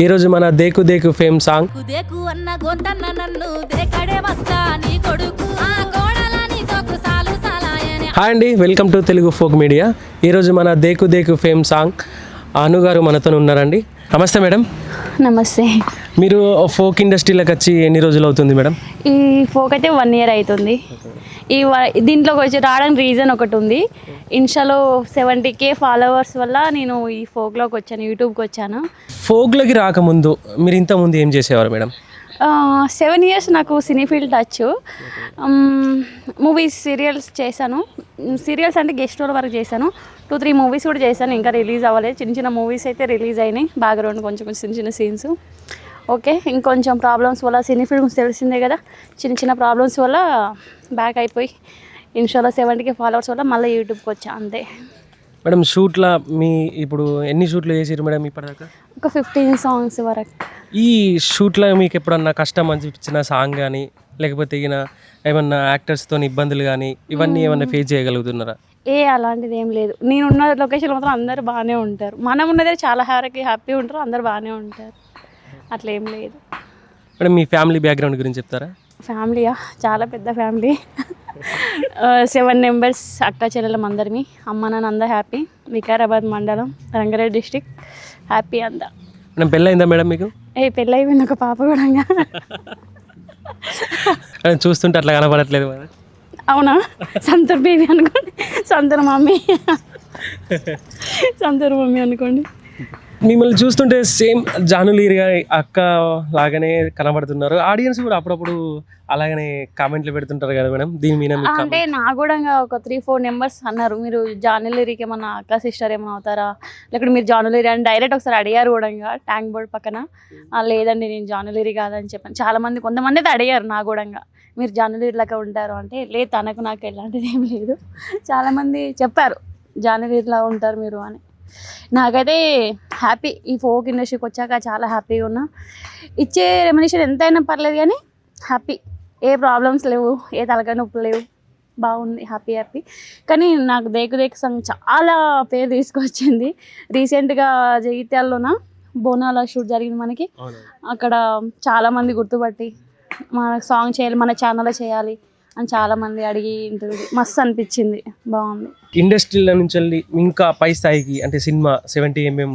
ఈరోజు మన దేకు దేకు fame song hi అండి, welcome to Telugu folk media. ఈరోజు మన దేకు దేకు ఫేమ్ సాంగ్ అను గారు మనతో ఉన్నారండి. నమస్తే మేడం. నమస్తే. మీరు ఫోక్ ఇండస్ట్రీలోకి వచ్చి ఎన్ని రోజులు అవుతుంది మేడం? ఈ ఫోక్ అయితే 1 year అవుతుంది. దీంట్లోకి వచ్చి రావడానికి రీజన్ ఒకటి ఉంది. ఇన్స్టాలో 70K ఫాలోవర్స్ వల్ల నేను ఈ ఫోక్లోకి వచ్చాను, యూట్యూబ్కి వచ్చాను. ఫోక్లోకి రాకముందు మీరు ఇంతకుముందు ఏం చేసేవారు మేడం? 7 years నాకు cine field touch. Movies, serials చేశాను. సీరియల్స్ అంటే గెస్ట్ రోల్ వరకు చేశాను. 2-3 మూవీస్ కూడా చేశాను, ఇంకా రిలీజ్ అవ్వలేదు. చిన్న చిన్న మూవీస్ అయితే రిలీజ్ అయినాయి, బ్యాక్గ్రౌండ్ కొంచెం చిన్న చిన్న సీన్స్. ఓకే, ఇంకొంచెం ప్రాబ్లమ్స్ వల్ల సినీ ఫీల్డ్ గురించి తెలిసిందే కదా, చిన్న చిన్న ప్రాబ్లమ్స్ వల్ల బ్యాక్ అయిపోయి ఇన్స్టాలో 70K ఫాలోవర్స్ వల్ల మళ్ళీ యూట్యూబ్కి వచ్చా, అంతే మేడం. షూట్లో మీ ఇప్పుడు ఎన్ని షూట్లు చేసారు మేడం ఇప్పటిదాకా? ఒక 15 songs వరకు. ఈ షూట్లో మీకు ఎప్పుడన్నా కష్టం అనిపించిన సాంగ్ కానీ, లేకపోతే ఏమన్నా యాక్టర్స్తో ఇబ్బందులు కానీ, ఇవన్నీ ఏమన్నా ఫేస్ చేయగలుగుతున్నారా? అలాంటిది ఏం లేదు. నేనున్న లొకేషన్ మాత్రం అందరూ బాగానే ఉంటారు. మనం ఉన్నదే చాలా హ్యాపీ ఉంటారు, అందరు బాగానే ఉంటారు, అట్లా ఏం లేదు. మేడం, మీ ఫ్యామిలీ బ్యాక్గ్రౌండ్ గురించి చెప్తారా? ఫ్యామిలీయా? చాలా పెద్ద ఫ్యామిలీ. 7 members, అక్క చెల్లెలం అందరిమి. అమ్మ నాన్న అందరు హ్యాపీ. వికారాబాద్ మండలం, రంగారెడ్డి డిస్టిక్, హ్యాపీ అంతా. మేడం, పెళ్ళయిందా మేడం మీకు? పెళ్ళి అయిపోయింది, ఒక పాప కూడా. చూస్తుంటే అట్లా కనపడట్లేదు మేడం. అవునా? సంతూర్ బేబీ అనుకోండి, సంతూర్ మమ్మీ, సంతూర్ మమ్మీ అనుకోండి. మిమ్మల్ని చూస్తుంటే సేమ్ జానులీరి అక్క లాగానే కనబడుతున్నారు. ఆడియన్స్ కూడా అప్పుడప్పుడు అలాగనే కామెంట్లు పెడుతుంటారు కదా మేడం, దీని మీద అంటే నా కూడా ఒక 3-4 members అన్నారు, మీరు జానులీరికి ఏమన్నా అక్క సిస్టర్ ఏమైనా అవుతారా, లేకపోతే మీరు జానులీరి అని డైరెక్ట్ ఒకసారి అడిగారు కూడా, ట్యాంక్ బోర్డ్ పక్కన. లేదండి, నేను జానులీరి కాదని చెప్పాను. కొంతమంది అయితే అడిగారు నా కూడా, మీరు జానులీరి లాగా ఉంటారు అంటే, లేదు తనకు నాకు ఎలాంటిది ఏం లేదు. చాలామంది చెప్పారు జానులీరిలా ఉంటారు మీరు అని. నాకైతే హ్యాపీ, ఈ ఫోక్ ఇండస్ట్రీకి వచ్చాక చాలా హ్యాపీగా ఉన్నా. ఇచ్చే రెమ్యునరేషన్ ఎంతైనా పర్లేదు కానీ హ్యాపీ, ఏ ప్రాబ్లమ్స్ లేవు, ఏ తలకాయ నొప్పులు లేవు, బాగుంది, హ్యాపీ. కానీ నాకు దేకు దేకు సాంగ్ చాలా పేరు తీసుకొచ్చింది. రీసెంట్గా జగిత్యాలలోన బోనాల షూట్ జరిగింది మనకి. అక్కడ చాలామంది గుర్తుపట్టి మన సాంగ్ చేయాలి, మన ఛానల్లో చేయాలి అని చాలామంది అడిగి ఇంటర్వ్యూ, మస్తు అనిపించింది, బాగుంది. ఇండస్ట్రీలో నుంచి వెళ్ళి ఇంకా పై స్థాయికి అంటే సినిమా 70mm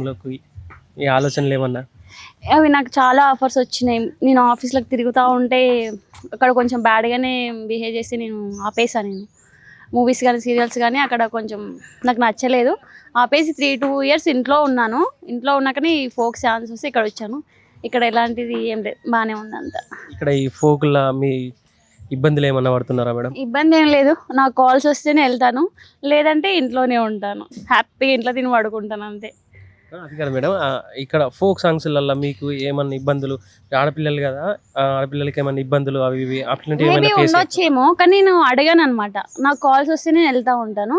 ఈ ఆలోచనలు ఏమన్నా? అవి నాకు చాలా ఆఫర్స్ వచ్చినాయి. నేను ఆఫీస్లోకి తిరుగుతూ ఉంటే అక్కడ కొంచెం బ్యాడ్గానే బిహేవ్ చేసి నేను ఆపేసాను. నేను మూవీస్ కానీ సీరియల్స్ కానీ అక్కడ కొంచెం నాకు నచ్చలేదు, ఆపేసి 3-2 years ఇంట్లో ఉన్నాను. ఇంట్లో ఉన్నాకనే ఈ ఫోక్ ఛాన్స్ వస్తే ఇక్కడ వచ్చాను. ఇక్కడ ఎలాంటిది ఏం లేదు, బాగానే ఉంది అంతా. ఇక్కడ ఈ ఫోక్లో మీ ఇబ్బందులు ఏమన్నా పడుతున్నారా మేడం? ఇబ్బంది ఏం లేదు, నాకు కాల్స్ వస్తేనే వెళ్తాను, లేదంటే ఇంట్లోనే ఉంటాను, హ్యాపీగా ఇంట్లో తిని పడుకుంటాను, అంతే. అది కదా మేడం, ఇక్కడ ఫోక్ సాంగ్స్లలో మీకు ఏమన్నా ఇబ్బందులు, ఆడపిల్లలు కదా, ఆడపిల్లలకి ఏమన్నా ఇబ్బందులు అవి ఇవి మేబీ ఉండొచ్చేమో, కానీ నేను అడిగాను అనమాట. నాకు కాల్స్ వస్తే నేను వెళ్తూ ఉంటాను.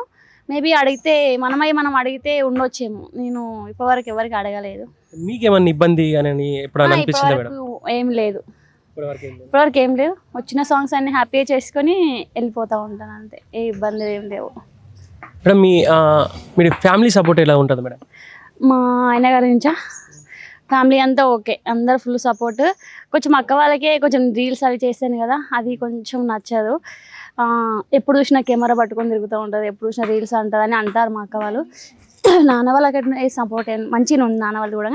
మేబీ అడిగితే మనం అడిగితే ఉండొచ్చేమో, నేను ఇప్పటివరకు ఎవరికి అడగలేదు. మీకేమన్నా ఇబ్బంది అని ఎప్పుడైనా అనిపించిందా మేడం? ఏం లేదు, ఇప్పటివరకు ఏం లేదు. వచ్చిన సాంగ్స్ అన్ని హ్యాపీగా చేసుకొని వెళ్ళిపోతూ ఉంటాను, అంతే. ఏ ఇబ్బందులు ఏం లేవు మేడం. మీ ఫ్యామిలీ సపోర్ట్ ఎలా ఉంటుంది మేడం? మా ఆయన గారి నుంచా? ఫ్యామిలీ అంతా ఓకే, అందరు ఫుల్ సపోర్ట్. కొంచెం అక్క వాళ్ళకే కొంచెం రీల్స్ అవి చేశాను కదా, అది కొంచెం నచ్చదు. ఎప్పుడు చూసినా కెమెరా పట్టుకొని తిరుగుతూ ఉంటుంది, ఎప్పుడు చూసినా రీల్స్ అంటుంది అని అంటారు మా అక్క వాళ్ళు. నాన్న వాళ్ళకి సపోర్ట్ మంచిగా ఉంది, నాన్న వాళ్ళు కూడా.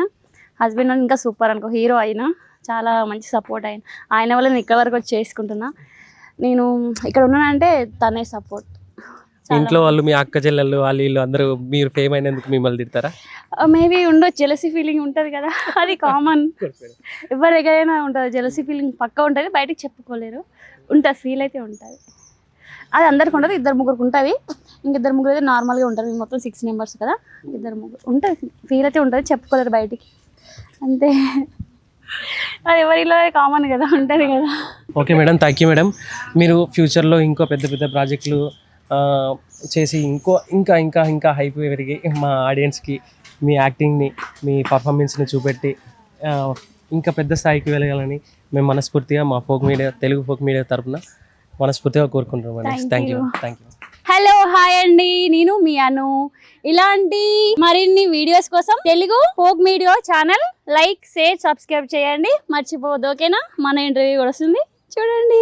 హస్బెండ్ ఇంకా సూపర్ అనుకో, హీరో అయినా చాలా మంచి సపోర్ట్ ఆయన వల్ల నేను ఇక్కడ వరకు వచ్చి చేసుకుంటున్నా. నేను ఇక్కడ ఉన్నానంటే తనే సపోర్ట్. ఇంట్లో వాళ్ళు, మీ అక్క చెల్లెళ్ళు వాళ్ళు అందరూ మీరు ఫేమ్ అయినందుకు మిమ్మల్ని తిడతారా? మేబీ ఉండొచ్చు, జెలసీ ఫీలింగ్ ఉంటుంది కదా, అది కామన్, ఎవరి దగ్గరైనా ఉంటుంది. జెలసీ ఫీలింగ్ పక్కా ఉంటుంది, బయటకు చెప్పుకోలేరు, ఉంటుంది, ఫీల్ అయితే ఉంటుంది. అది అందరికి ఉంటుంది, 2-3 ఉంటుంది. ఇంకిద్దరు ముగ్గురు అయితే నార్మల్గా ఉంటారు. మేము మొత్తం 6 members కదా, 2-3 ఉంటుంది, ఫీల్ అయితే ఉంటుంది, చెప్పుకోలేరు బయటికి, అంతే. అది ఎవరిలో కామన్ కదా, ఉంటుంది కదా. Okay madam, thank you madam. మీరు ఫ్యూచర్లో ఇంకో పెద్ద ప్రాజెక్టులు చేసి ఇంకా ఇంకా ఇంకా హైప్ పెరిగి మా ఆడియన్స్కి మీ యాక్టింగ్ని, మీ పర్ఫార్మెన్స్ని చూపెట్టి ఇంకా పెద్ద స్థాయికి వెళ్ళగాలని మేము మనస్ఫూర్తిగా మా తెలుగు ఫోక్ మీడియా తరఫున మనస్ఫూర్తిగా కోరుకుంటున్నాం madam. Thank you. Hello hi అండి, నేను మీ అను. ఇలాంటి మరిన్ని వీడియోస్ కోసం Telugu folk media channel like share subscribe చేయండి, మర్చిపోవద్దు. ఓకేనా? మన ఇంటర్వ్యూ కూడా వస్తుంది, చూడండి.